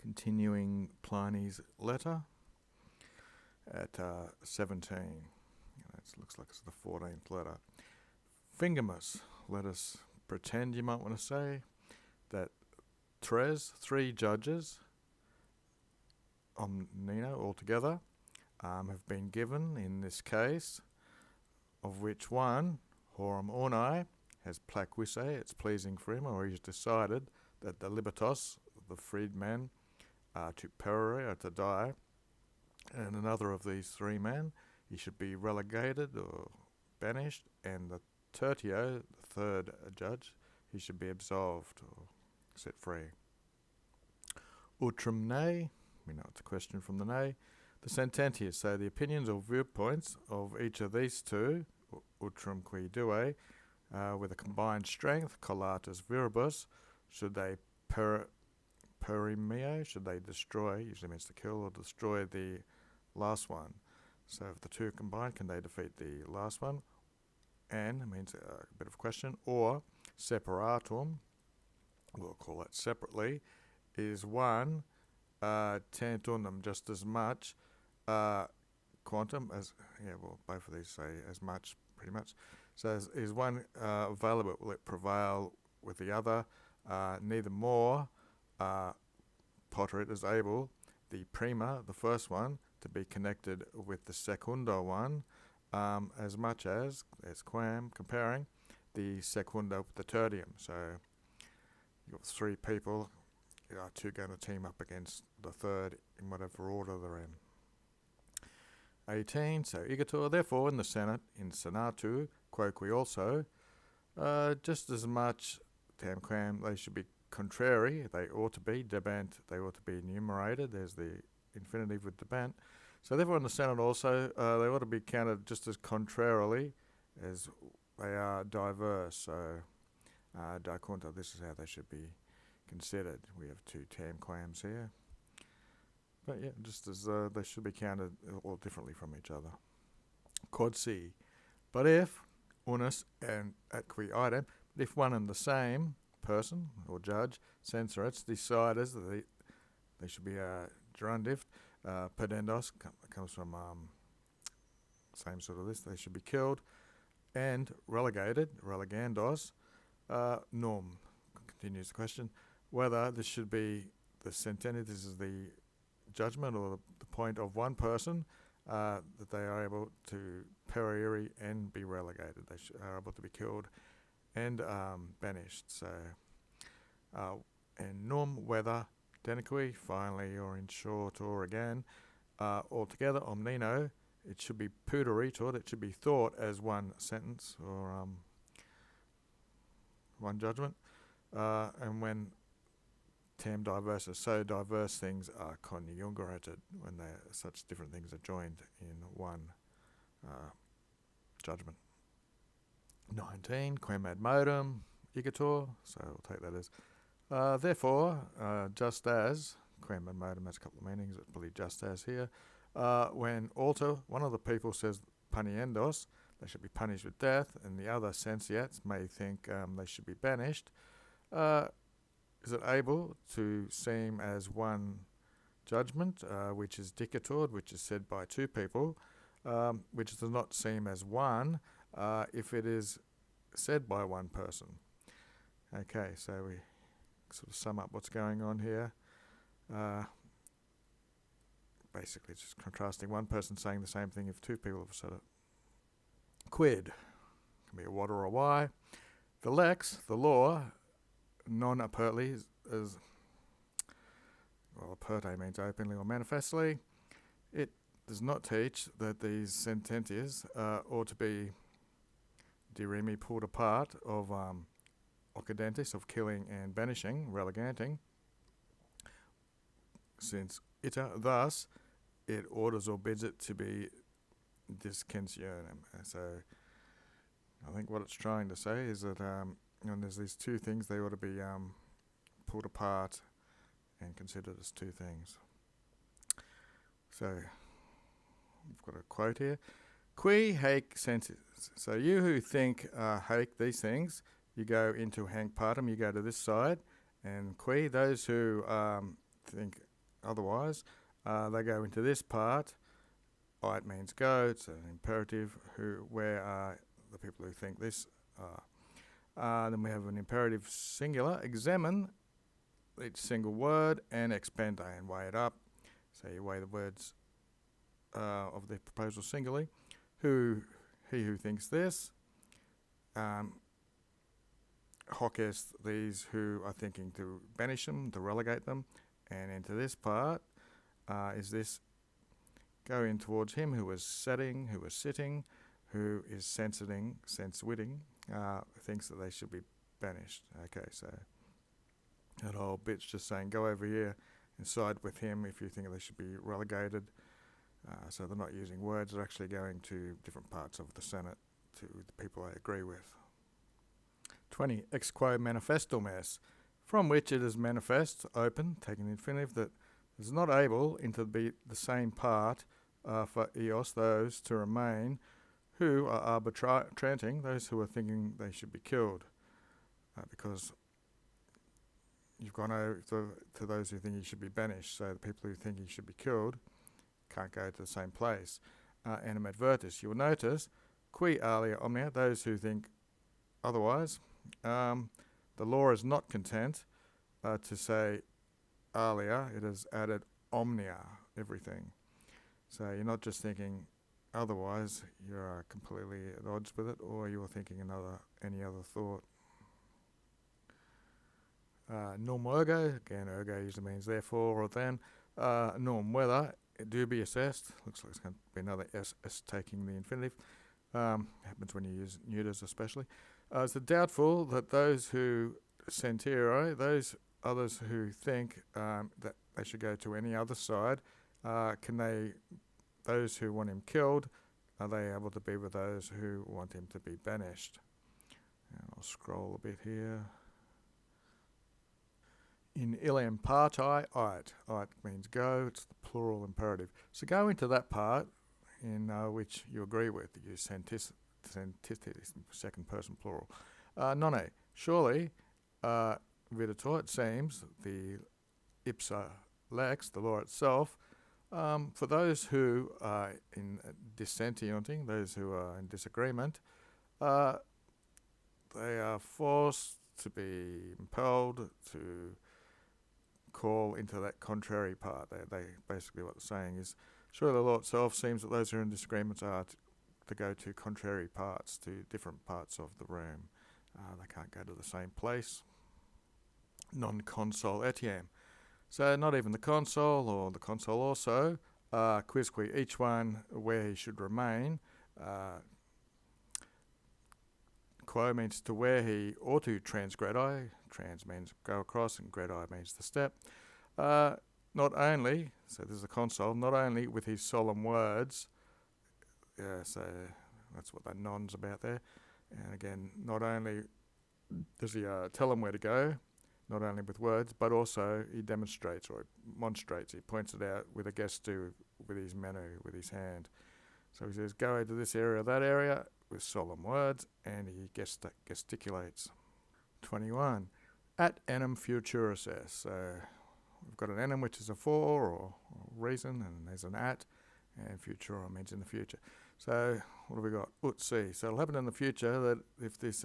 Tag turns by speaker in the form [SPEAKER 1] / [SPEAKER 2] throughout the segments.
[SPEAKER 1] Continuing Pliny's letter at 17. It looks like it's the 14th letter. Fingermus, let us pretend, you might want to say, that three judges, omnino altogether, have been given in this case, of which one, horum ornae, has placuisse, it's pleasing for him, or he's decided that the libertos, the freedmen, are to perire, or to die, and another of these three men, he should be relegated or banished, and the tertio, the third judge, he should be absolved or set free. Utrum ne, we know it's a question from the ne, the sententius, so the opinions or viewpoints of each of these two, utrum qui due, with a combined strength, collatus viribus, should they perimeo, should they destroy, usually means to kill or destroy the last one. So if the two combine, can they defeat the last one? And means a bit of question. Or separatum, we'll call it separately, is one tant unum, just as much quantum as, both of these say as much, pretty much. So is one available, will it prevail with the other? Neither more poterit is able, the prima, the first one, to be connected with the secundo one, as much as quam, comparing the secundo with the tertium. So you've got three people, two going to team up against the third in whatever order they're in. 18, so igator, therefore in the Senate, in senatu, quoque also, just as much tam quam, they should be contrary, they ought to be, debant, they ought to be enumerated, there's the infinitive with debant. So therefore in the Senate also, they ought to be counted just as contrarily as they are diverse. So diconta, this is how they should be considered. We have two tam quams here. But yeah, just as they should be counted all differently from each other. Quod C. But if unus and atqui idem, if one and the same person or judge, censorets, deciders that they should be gerundive, pedendos comes from same sort of this, they should be killed, and relegated, relegandos, norm, continues the question, whether this should be the centenary, this is the judgment or the point of one person, that they are able to perire and be relegated, they are able to be killed and banished. So, and norm, whether, deniqui, finally, or in short, or again, altogether, omnino, it should be puderitur, it should be thought as one sentence or one judgment. And when tam diversus, so diverse things are conjugurated, when such different things are joined in one judgment. 19, quem ad modum, igator, so we'll take that as therefore, just as, quem ad modum has a couple of meanings, it's probably just as here, when alter, one of the people says puniendos, they should be punished with death, and the other sensiats may think they should be banished, is it able to seem as one judgment, which is dicator, which is said by two people, which does not seem as one if it is said by one person? Okay, so we sort of sum up what's going on here. Basically, it's just contrasting one person saying the same thing if two people have said it. Quid can be a what or a why. The lex, the law, non apertly is well, aperte means openly or manifestly. It does not teach that these sententias ought to be dirimi, pulled apart of occidentis, of killing and banishing, releganting, since ita, thus it orders or bids it to be discensionem. So I think what it's trying to say is that there's these two things, they ought to be pulled apart and considered as two things. So we've got a quote here. Qui haec sentis. So you who think haec, these things, you go into hanc partum, you go to this side, and qui, those who think otherwise. They go into this part. It means go. It's an imperative. Where are the people who think this are? Then we have an imperative singular. Examine each single word and expand and weigh it up. So you weigh the words of the proposal singularly. He who thinks this. Hoc est these who are thinking to banish them, to relegate them. And into this part is this. Go in towards him who is sitting, who is sense-witting, thinks that they should be banished. Okay, so that whole bit's just saying, go over here and side with him if you think they should be relegated. So they're not using words, they're actually going to different parts of the Senate to the people they agree with. 20. Ex quo manifestum est, from which it is manifest, open, taking the infinitive, that is not able into be the same part for eos, those to remain who are arbitrating, those who are thinking they should be killed, because you've gone over to those who think he should be banished. So the people who think he should be killed can't go to the same place. Animadvertis, you will notice, qui alia omnia, those who think otherwise. The law is not content to say alia, it has added omnia, everything. So you're not just thinking otherwise, you're completely at odds with it, or you're thinking any other thought. Norm ergo, again ergo usually means therefore or then. Norm whether, dubious est, looks like it's going to be another s taking the infinitive. Happens when you use neuters especially. It's doubtful that those who sentiro, those others who think that they should go to any other side, those who want him killed, are they able to be with those who want him to be banished? And I'll scroll a bit here. In illem parti, it means go, it's the plural imperative. So go into that part in which you agree with, use sentis, second person plural. Nonne, surely, viditor, it seems, the ipsa lex, the law itself, for those who are in dissentienting, those who are in disagreement, they are forced to be impelled to call into that contrary part. They basically what they're saying is, surely the law itself seems that those who are in disagreements are to go to contrary parts, to different parts of the room. They can't go to the same place. Non console etiam. So not even the consul or the consul also, quisque, each one where he should remain. Quo means to where he ought to transgredi. Trans means go across and gredi means the step. Not only, so this is a consul, not only with his solemn words, so that's what that non's about there. And again, not only does he tell him where to go, not only with words, but also he demonstrates or demonstrates. He points it out with a gestu, with his menu, with his hand. So he says, go to this area, that area, with solemn words, and he gesticulates. 21. At enim futuris est. So we've got an enim, which is a for or reason, and there's an at, and futura means in the future. So what have we got? Ut si. So it'll happen in the future that if these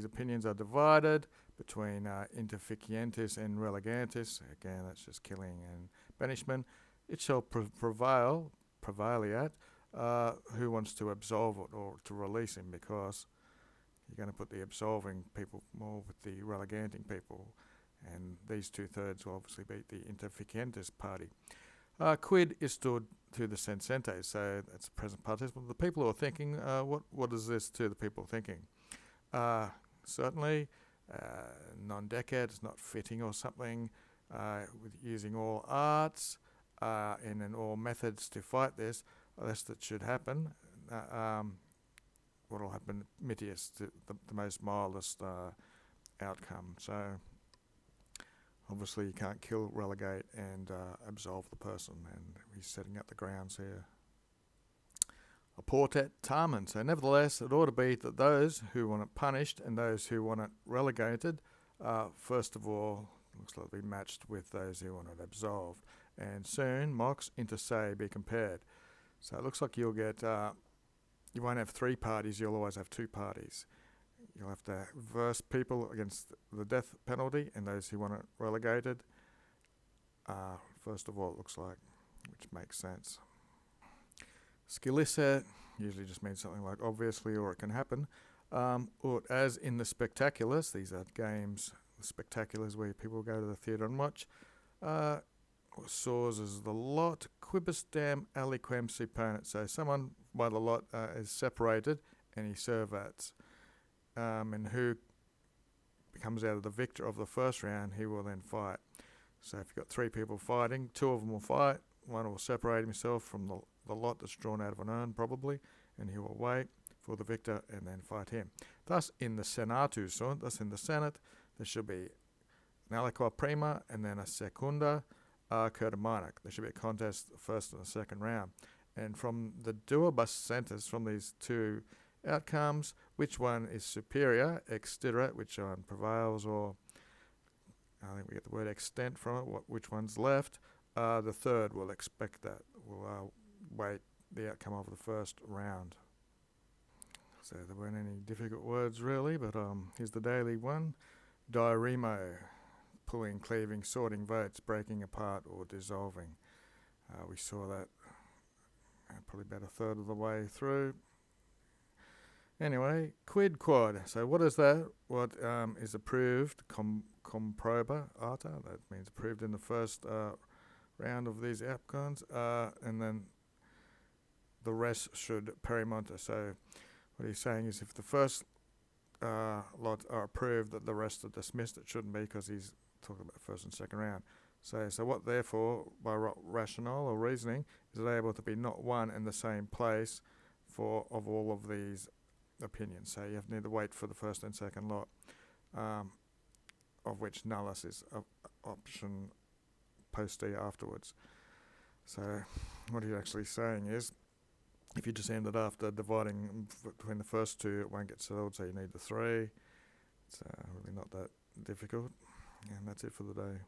[SPEAKER 1] opinions are divided between interficientis and relegantis, again that's just killing and banishment, it shall prevaliat, who wants to absolve it or to release him, because you're going to put the absolving people more with the relegating people, and these 2/3 will obviously beat the interficientis party. Quid istud to the sensentes, so that's the present participle. The people who are thinking, what is this to the people thinking? Certainly, non-decad, it's not fitting or something, with using all arts and in all methods to fight this, lest it should happen. What will happen, mitius, the most mildest outcome. So obviously you can't kill, relegate and absolve the person, and he's setting up the grounds here. A portet tamen. So nevertheless, it ought to be that those who want it punished and those who want it relegated, first of all, looks like they'll be matched with those who want it absolved. and soon mox inter se be compared. So it looks like you'll get, you won't have 3 parties, you'll always have 2 parties. You'll have to verse people against the death penalty and those who want it relegated. First of all, it looks like, which makes sense. Skilisse usually just means something like obviously or it can happen. Or as in the spectaculars, these are games, the spectaculars where people go to the theatre and watch. Soars is the lot, quibus dam aliquem supponent. So someone by the lot is separated and he servats. And who comes out of the victor of the first round, he will then fight. So if you've got 3 people fighting, 2 of them will fight, one will separate himself from the lot that's drawn out of an urn probably, and he will wait for the victor and then fight him. Thus in the senatus, thus in the Senate, there should be an aliquot prima and then a secunda curtiminec. There should be a contest the first and the second round. And from the duibus centres, from these 2 outcomes, which one is superior, extera, which one prevails, or I think we get the word extent from it, which one's left, the third will expect that, will wait the outcome of the first round. So there weren't any difficult words really, but here's the daily one. Diarrhemo, pulling, cleaving, sorting votes, breaking apart or dissolving. We saw that probably about a third of the way through. Anyway, quid quod. So what is that? What is approved? Comproba ata. That means approved in the first round of these outcomes. And then the rest should perimonta. So what he's saying is if the first lot are approved, that the rest are dismissed. It shouldn't be because he's talking about first and second round. So what therefore, by rationale or reasoning, is it able to be not one and the same place for of all of these opinions? So you have to need to wait for the first and second lot, of which nullus is option post D afterwards. So what he's actually saying is, if you just ended after dividing between the first 2, it won't get settled, so you need the 3. It's really not that difficult. And that's it for the day.